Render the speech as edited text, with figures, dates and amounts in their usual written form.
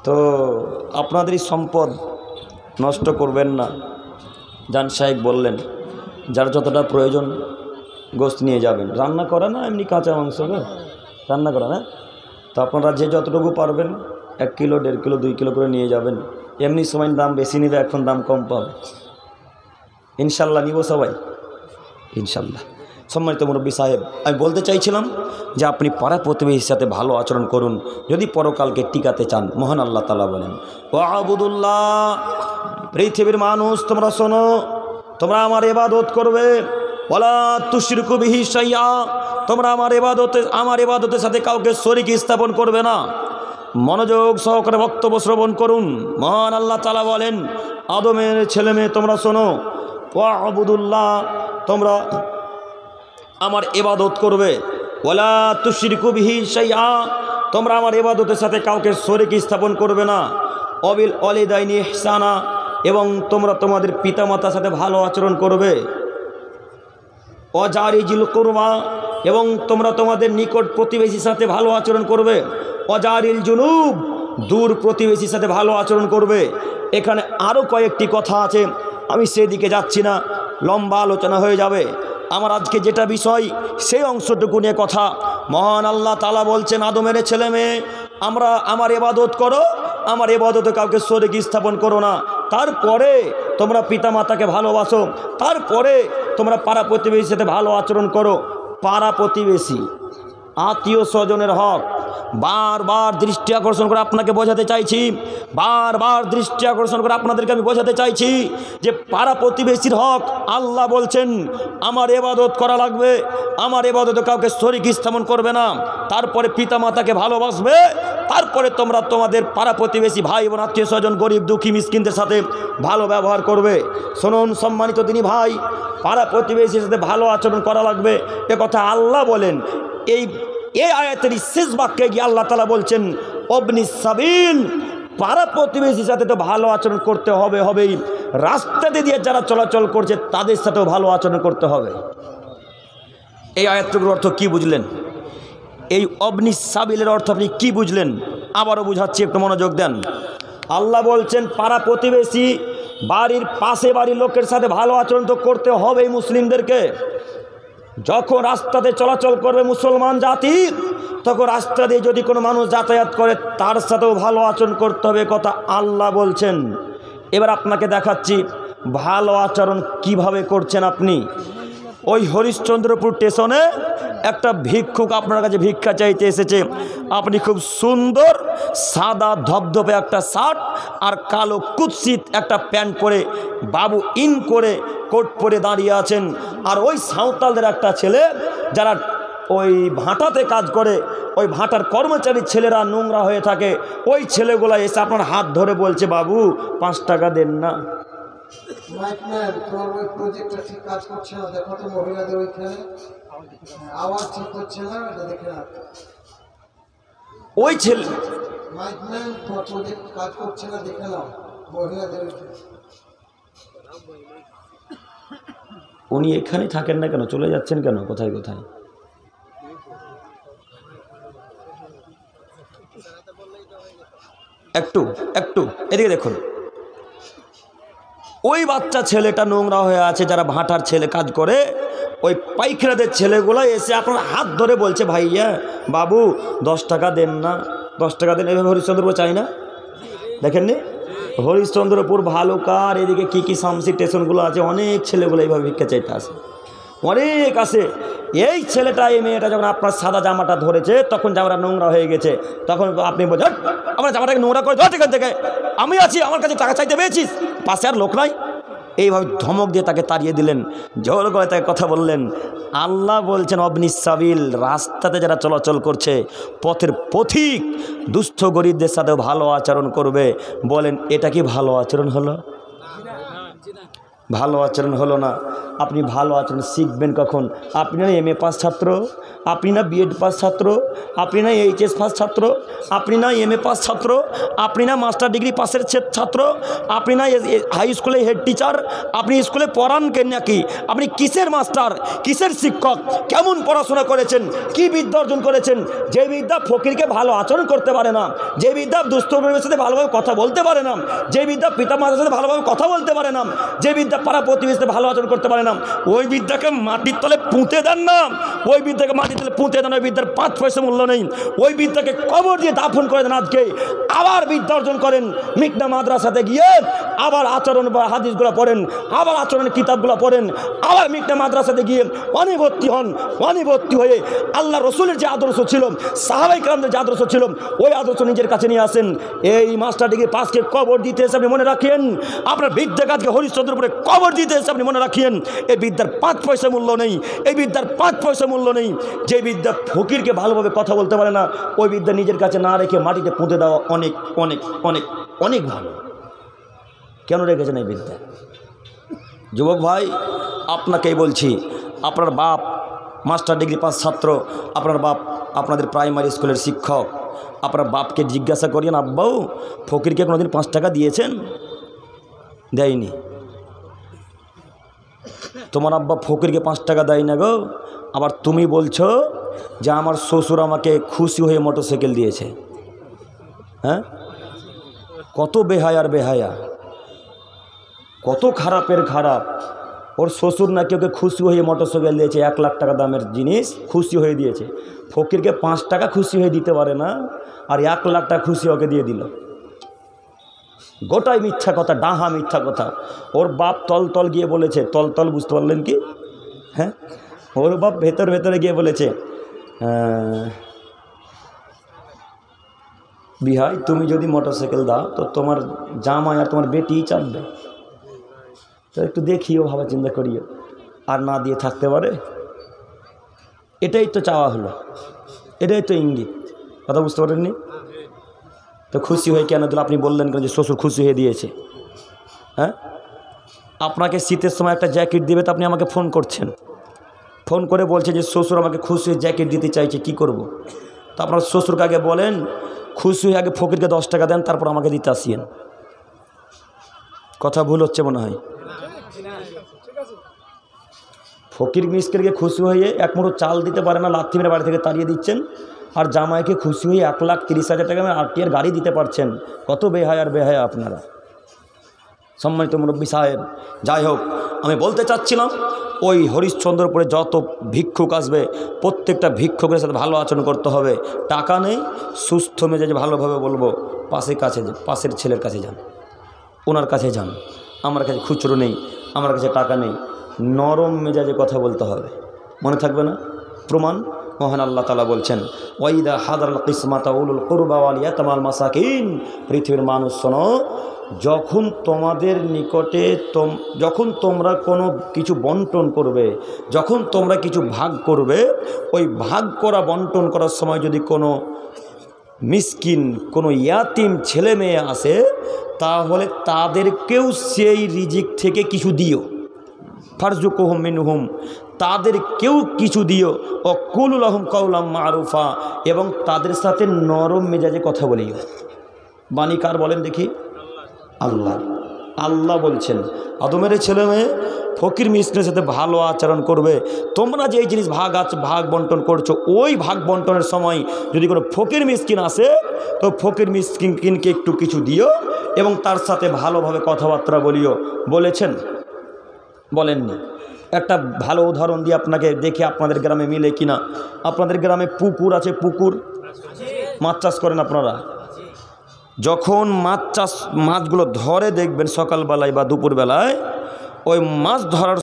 তো আপনাদেরই সম্পদ নষ্ট করবেন না। জান সাহেব বললেন যার যতটা প্রয়োজন গোশত নিয়ে যাবেন। রান্না করা না এমনি কাঁচা মাংস রান্না করা না, তো আপনারা যে যতটুকু পারবেন 1 কিলো 1.5 কিলো 2 কিলো করে নিয়ে যাবেন। এমনি সময় দাম বেশি নেবে, এখন দাম কম পাবে ইনশাল্লাহ। নিব সবাই ইনশাল্লাহ। সম্মানিত মুরব্বী সাহেব, আমি বলতে চাইছিলাম যে আপনি পাড়া প্রতিবেশীর সাথে ভালো আচরণ করুন যদি পরকালকে টিকাতে চান। মহান আল্লাহ তাআলা বলেন, ওয়াবুদুল্লাহ, পৃথিবীর মানুষ তোমরা শোনো, তোমরা আমার ইবাদত করবে, ওয়ালা তুশরিকু বিহি শাইআ, তোমরা আমার ইবাদতের সাথে কাউকে শরীক স্থাপন করবে না। মনোযোগ সহকারে বক্তব্য শ্রবণ করুন। মহান আল্লাহ তাআলা বলেন, আদমের ছেলে মেয়ে তোমরা শোনো, ওয়াবুদুল্লাহ, তোমরা আমার ইবাদত করবে, ওয়ালা তুশরিকু বিহি শাইআ, তোমরা আমার ইবাদতের সাথে কাউকে শরীক স্থাপন করবে না। অবিল ওয়ালিদাইনি ইহসানা, এবং তোমরা তোমাদের পিতামাতার সাথে ভালো আচরণ করবে। অজারিজিল কুরবা, এবং তোমরা তোমাদের নিকট প্রতিবেশীর সাথে ভালো আচরণ করবে। অজারিল জুনুব, দূর প্রতিবেশীর সাথে ভালো আচরণ করবে। এখানে আরও কয়েকটি কথা আছে, আমি সেদিকে যাচ্ছি না, লম্বা আলোচনা হয়ে যাবে। আমার আজকে যেটা বিষয় সেই অংশটুকু নিয়ে কথা। মহান আল্লাহ তাআলা বলছেন, আদমের ছেলে মেয়ে আমার ইবাদত করো, আমার ইবাদতে কাউকে শরীক স্থাপন করো না। তারপরে তোমরা পিতামাতাকে ভালোবাসো, তারপরে তোমরা পাড়া প্রতিবেশীর সাথে ভালো আচরণ করো। পাড়া প্রতিবেশী, আত্মীয় স্বজনের হক বারবার দৃষ্টি আকর্ষণ করে আপনাকে বোঝাতে চাইছি, বারবার দৃষ্টি আকর্ষণ করে আপনাদেরকে আমি বোঝাতে চাইছি যে পাড়া প্রতিবেশীর হক আল্লাহ বলছেন আমার ইবাদত করা লাগবে, আমার ইবাদতে কাউকে শরীক স্থাপন করবে না। তারপরে পিতামাতাকে ভালোবাসবে, তারপরে তোমরা তোমাদের পাড়া প্রতিবেশী ভাই বোন আত্মীয় স্বজন গরিব দুঃখী মিসকিনদের সাথে ভালো ব্যবহার করবে। শুনুন সম্মানিত দিনী ভাই, পাড়া প্রতিবেশীর সাথে ভালো আচরণ করা লাগবে, এ কথা আল্লাহ বলেন। এই আয়াতের শেষ বাক্যে গিয়ে আল্লাহ তাআলা বলছেন অবনিস সাবিল, পাড়া প্রতিবেশীর সাথে তো ভালো আচরণ করতে হবেই, রাস্তাতে দিয়ে যারা চলাচল করছে তাদের সাথেও ভালো আচরণ করতে হবে। এই আয়াতটুকুর অর্থ কি বুঝলেন? এই অবনিস সাবিলের অর্থ আপনি কি বুঝলেন? আবারও বুঝাচ্ছি, একটু মনোযোগ দেন। আল্লাহ বলছেন পাড়া প্রতিবেশী, বাড়ির পাশে বাড়ির লোকের সাথে ভালো আচরণ তো করতে হবেই মুসলিমদেরকে। যখন রাস্তাতে চলাচল করবে মুসলমান জাতি, তখন রাস্তা দিয়ে যদি কোনো মানুষ যাতায়াত করে তার সাথেও ভালো আচরণ করতে হবে, কথা আল্লাহ বলছেন। এবার আপনাকে দেখাচ্ছি ভালো আচরণ কিভাবে করছেন আপনি। ওই হরিশ্চন্দ্রপুর স্টেশনে একটা ভিক্ষুক আপনার কাছে ভিক্ষা চাইতে এসেছে। আপনি খুব সুন্দর সাদা ধবধবে একটা শার্ট আর কালো কুৎসিত একটা প্যান্ট পরে বাবু ইন করে কোট পরে দাঁড়িয়ে আছেন। আর ওই সাঁওতালদের একটা ছেলে যারা ওই ভাটাতে কাজ করে, ওই ভাটার কর্মচারী ছেলেরা নোংরা হয়ে থাকে, ওই ছেলেগুলো এসে আপনার হাত ধরে বলছে বাবু 5 টাকা দেন না। ওই ছেলে উনি এখানে থাকেন না কেন, চলে যাচ্ছেন কেন কোথায় কোথায়? একটু এদিকে দেখুন। ওই বাচ্চা ছেলেটা নোংরা হয়ে আছে, যারা ভাটার ছেলে কাজ করে, ওই পাইখানাদের ছেলেগুলো এসে আপনার হাত ধরে বলছে ভাইয়া বাবু 10 টাকা দেন না, 10 টাকা দেন। এভাবে হরিশ্চন্দ্রপুর চাই না, দেখেননি হরিশ্চন্দ্রপুর ভালুকার এদিকে কি শামসি স্টেশনগুলো আছে, অনেক ছেলেগুলো এইভাবে ভিক্ষা চাইতে আসে, অনেক আসে। এই ছেলেটা এই মেয়েটা যখন আপনার সাদা জামাটা ধরেছে, তখন জামাটা নোংরা হয়ে গেছে, তখন আপনি বলছেন আমার জামাটাকে নোংরা করে ধর এখান থেকে, আমি আছি, আমার কাছে টাকা চাইতে পেয়েছিস, পাশে আর লোক নাই। এইভাবে ধমক দিয়ে তাকে তাড়িয়ে দিলেন, জোর করে তাকে কথা বললেন। আল্লাহ বলছেন অবনিস সাবিল, রাস্তাতে যারা চলাচল করছে, পথের পথিক দুস্থ গরিবদের সাথেও ভালো আচরণ করবে। বলেন এটা কি ভালো আচরণ হলো? ভালো আচরণ হলো না। আপনি ভালো আচরণ শিখবেন কখন? আপনি না MA পাস ছাত্র, আপনি না BEd পাস ছাত্র, আপনি না HS পাস ছাত্র, আপনি না MA পাস ছাত্র, আপনি না মাস্টার ডিগ্রি পাসের ছাত্র, আপনি না হাই স্কুলে হেড টিচার, আপনি স্কুলে পড়ান কেন নাকি? আপনি কিসের মাস্টার, কিসের শিক্ষক, কেমন পড়াশোনা করেছেন, কি বিদ্যা অর্জন করেছেন? যে বিদ্যা ফকিরকে ভালো আচরণ করতে পারে না, যে বিদ্যা দুস্থ মানুষের সাথে ভালোভাবে কথা বলতে পারে না, যে বিদ্যা পিতা মাতার সাথে ভালোভাবে কথা বলতে পারে না, যে বিদ্যা পাড়া প্রতিবেশীর সাথে ভালো আচরণ করতে পারে না, ওই বিদ্যাকে মাটির তলে পুঁতে দেন না। ওই বিদ্যাকে মাটির তলে পুঁতে দেন, ওই বিদ্যার 5 পয়সা মূল্য নেই। ওই বিদ্যাকে কবর দিয়ে দাফন করে দেন। আজকে আবার বিদ্যা অর্জন করেন, মিকনা মাদ্রাসাতে গিয়ে আবার আচরণ বা হাদিসগুলো পড়েন, আবার আচরণের কিতাবগুলো পড়েন, আবার মিকনা মাদ্রাসাতে গিয়ে অনিভর্তি হন। অনিভর্তি হয়ে আল্লাহ রসুলের যে আদর্শ ছিল, সাহাবায়ে কেরামদের যে আদর্শ ছিল, ওই আদর্শ নিজের কাছে নিয়ে আসেন। এই মাস্টার ডিগ্রি পাসকে কবর দিতে এসে আপনি মনে রাখেন, আপনার বিদ্যা কাজকে হরিশ্চন্দ্রপুরে কবর দিতে এসে আপনি মনে রাখেন, এই বিদ্যার 5 পয়সা মূল্য নেই। এই বিদ্যার 5 পয়সা মূল্য নেই। যে বিদ্যা ফকিরকে ভালোভাবে কথা বলতে পারে না, ওই বিদ্যা নিজের কাছে না রেখে মাটিতে পুঁতে দেওয়া অনেক অনেক অনেক অনেক ভালো। কেন রেখেছেন এই বিদ্যা? যুবক ভাই, আপনাকেই বলছি, আপনার বাপ মাস্টার ডিগ্রি পাস ছাত্র, আপনার বাপ আপনাদের প্রাইমারি স্কুলের শিক্ষক। আপনার বাপকে জিজ্ঞাসা করিয়েন, আব্বাও ফকিরকে কোনোদিন 5 টাকা দিয়েছেন? দেয়নি। তোমার আব্বা ফকিরকে 5 টাকা দেয় না গো। আবার তুমি বলছো যে আমার শ্বশুর আমাকে খুশি হয়ে মোটরসাইকেল দিয়েছে। হ্যাঁ, কত বেহায়ার বেহায়া, কত খারাপের খারাপ। ওর শ্বশুর নাকি ওকে খুশি হয়ে মোটরসাইকেল দিয়েছে, 1 লাখ টাকা দামের জিনিস খুশি হয়ে দিয়েছে। ফকিরকে 5 টাকা খুশি হয়ে দিতে পারে না, আর 1 লাখ টাকা খুশি ওকে দিয়ে দিল। গোটাই মিথ্যা কথা, ডাহা মিথ্যা কথা। ওর বাপ তল গিয়ে বলেছে, তল বুঝতে পারলেন কি? হ্যাঁ, ওর বাপ ভেতরে গিয়ে বলেছে, বিহাই তুমি যদি মোটরসাইকেল দাও তো তোমার জামাই আর তোমার বেটিই চাপবে। তো একটু দেখিও, ভাবা চিন্তা করিও, আর না দিয়ে থাকতে পারে। এটাই তো চাওয়া হলো, এটাই তো ইঙ্গিত। কথা বুঝতে পারেননি? তো খুশি হয়ে কেন দিল? আপনি বললেন কেন যে শ্বশুর খুশি হয়ে দিয়েছে? হ্যাঁ, আপনাকে শীতের সময় একটা জ্যাকেট দেবে, তো আপনি আমাকে ফোন করছেন, ফোন করে বলছে যে শ্বশুর আমাকে খুশি হয়ে জ্যাকেট দিতে চাইছে, কি করব? তো আপনার শ্বশুরকে আগে বলেন, খুশি হয়ে আগে ফকিরকে 10 টাকা দেন, তারপর আমাকে দিতে আসিয়েন। কথা ভুল হচ্ছে মনে হয়। ফকির মিসকিনকে খুশি হয়ে 1 মুঠো চাল দিতে পারে না, লাথি মেরে বাড়ি থেকে তাড়িয়ে দিচ্ছেন, আর জামাইকে খুশি হয়ে 1,30,000 টাকা RTR গাড়ি দিতে পারছেন। কত বেহায়ার বেহায়া আপনারা। সম্মানিত মুরব্বী সাহেব, যাই হোক, আমি বলতে চাচ্ছিলাম, ওই হরিশ্চন্দ্রপুরে যত ভিক্ষুক আসবে, প্রত্যেকটা ভিক্ষুকের সাথে ভালো আচরণ করতে হবে। টাকা নেই, সুস্থ মেজাজে ভালোভাবে বলবো, পাশের ছেলের কাছে যান, ওনার কাছে যান। আমার কাছে খুচরো নেই, আমার কাছে টাকা নেই, নরম মেজাজে কথা বলতে হবে। মনে থাকবে না? প্রমাণ মহান আল্লাহ তাআলা বলছেন, ওয়াইদা হাদারাল কিসমাতা উলুল কুরবা ওয়াল ইয়াতামাল মাসাকিন। পৃথিবীর মানুষ শোনো, যখন তোমাদের নিকটে যখন তোমরা কোনো কিছু বন্টন করবে, যখন তোমরা কিছু ভাগ করবে, ওই ভাগ করা বন্টন করার সময় যদি কোনো মিসকিন, কোনো ইয়াতিম ছেলে মেয়ে আসে, তাহলে তাদেরকেও সেই রিজিক থেকে কিছু দিও। ফারজুকুহুম মিনহুম, তাদেরকেও কিছু দিও। ও কুলু লাহুম কাওলাম মারুফা, এবং তাদের সাথে নরম মেজাজে কথা বলিও। বাণী কার বলেন দেখি? আল্লাহ বলছেন, আদমের ছেলে মেয়ে ফকির মিসকিনের সাথে ভালো আচরণ করবে। তোমরা যে এই জিনিস ভাগ বন্টন করছো, ওই ভাগ বন্টনের সময় যদি কোনো ফকির মিসকিন আসে, তো ফকির মিসকিনকে একটু কিছু দিও এবং তার সাথে ভালোভাবে কথাবার্তা বলিও। বলেছেন? বলেননি। একটা ভালো উদাহরণ দিয়ে আপনাকে দেখি আপনাদের গ্রামে মিলে কিনা। আপনাদের গ্রামে পুকুর আছে? পুকুর, মাছ চাষ করেন আপনারা? যখন মাছগুলো ধরে দেখবেন সকালবেলায় বা দুপুরবেলায়, ওই মাছ ধরার